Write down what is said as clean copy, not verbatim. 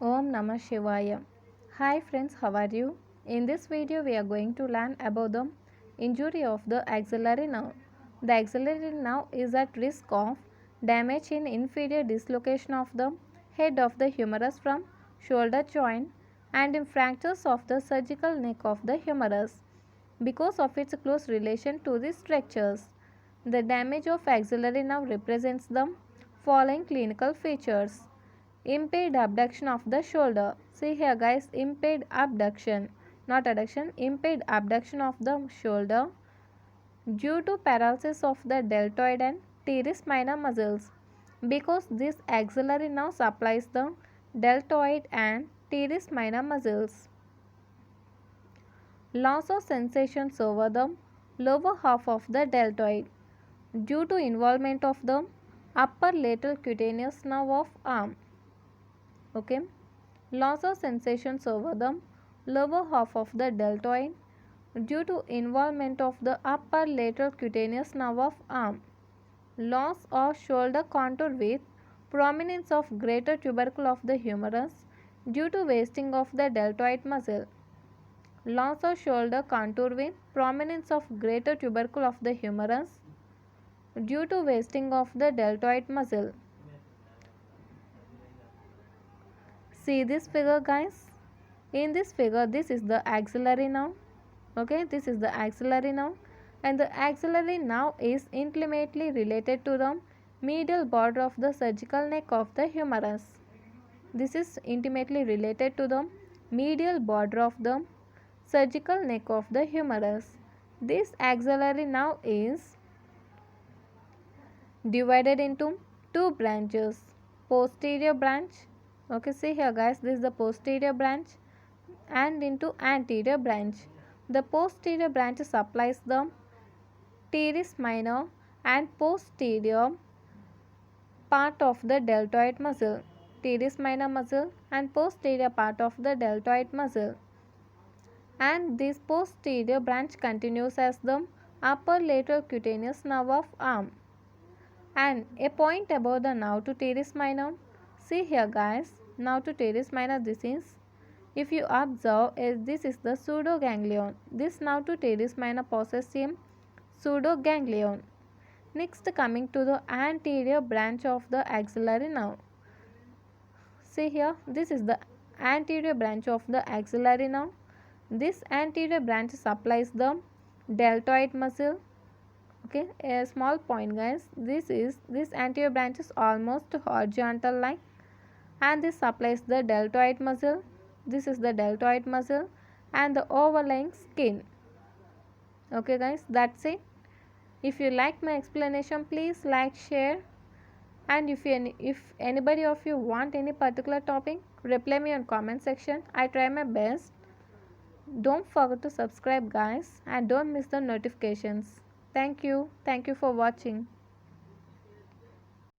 Om Namah Shivaya. Hi friends, how are you? In this video we are going to learn about the injury of the axillary nerve. The axillary nerve is at risk of damage in inferior dislocation of the head of the humerus from shoulder joint and in fractures of the surgical neck of the humerus because of its close relation to the structures. The damage of axillary nerve represents the following clinical features. Impaired abduction of the shoulder. See here guys, impaired abduction, not adduction, impaired abduction of the shoulder due to paralysis of the deltoid and teres minor muscles because this axillary nerve supplies the deltoid and teres minor muscles. Loss of sensations over the lower half of the deltoid due to involvement of the upper lateral cutaneous nerve of arm. Okay, loss of sensations over the lower half of the deltoid due to involvement of the upper lateral cutaneous nerve of arm. Loss of shoulder contour with prominence of greater tubercle of the humerus due to wasting of the deltoid muscle. Loss of shoulder contour with prominence of greater tubercle of the humerus due to wasting of the deltoid muscle. See this figure guys. In this figure, this is the axillary nerve. Okay, this is the axillary nerve, and the axillary nerve is intimately related to the medial border of the surgical neck of the humerus. This is intimately related to the medial border of the surgical neck of the humerus. This axillary nerve is divided into two branches. Posterior branch. Okay, see here guys, this is the posterior branch, and into anterior branch. The posterior branch supplies the teres minor and posterior part of the deltoid muscle, teres minor muscle and posterior part of the deltoid muscle. And this posterior branch continues as the upper lateral cutaneous nerve of arm. And a point above the nerve to teres minor. See here guys, nerve to teres minor, this is, if you observe, this is the pseudoganglion. This nerve to teres minor possesses a pseudoganglion. Next, coming to the anterior branch of the axillary nerve. See here, this is the anterior branch of the axillary nerve. This anterior branch supplies the deltoid muscle. Okay, a small point guys, this anterior branch is almost horizontal line, and this supplies the deltoid muscle. This is the deltoid muscle and the overlying skin. Okay guys, that's it. If you like my explanation, please like, share, and if anybody of you want any particular topic, reply me on comment section. I try my best. Don't forget to subscribe guys, and don't miss the notifications. Thank you for watching.